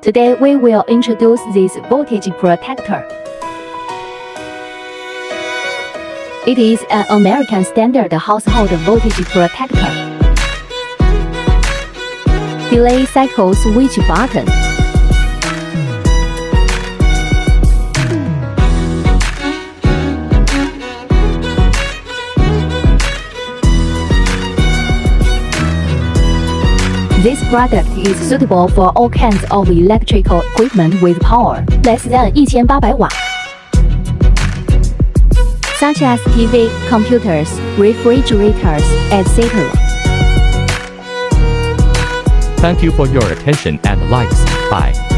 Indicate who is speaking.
Speaker 1: Today we will introduce this voltage protector. It is an American standard household voltage protector. Delay cycle switch button. This product is suitable for all kinds of electrical equipment with power less than 1800 watts, such as TV, computers, refrigerators, etc.
Speaker 2: Thank you for your attention and likes. Bye.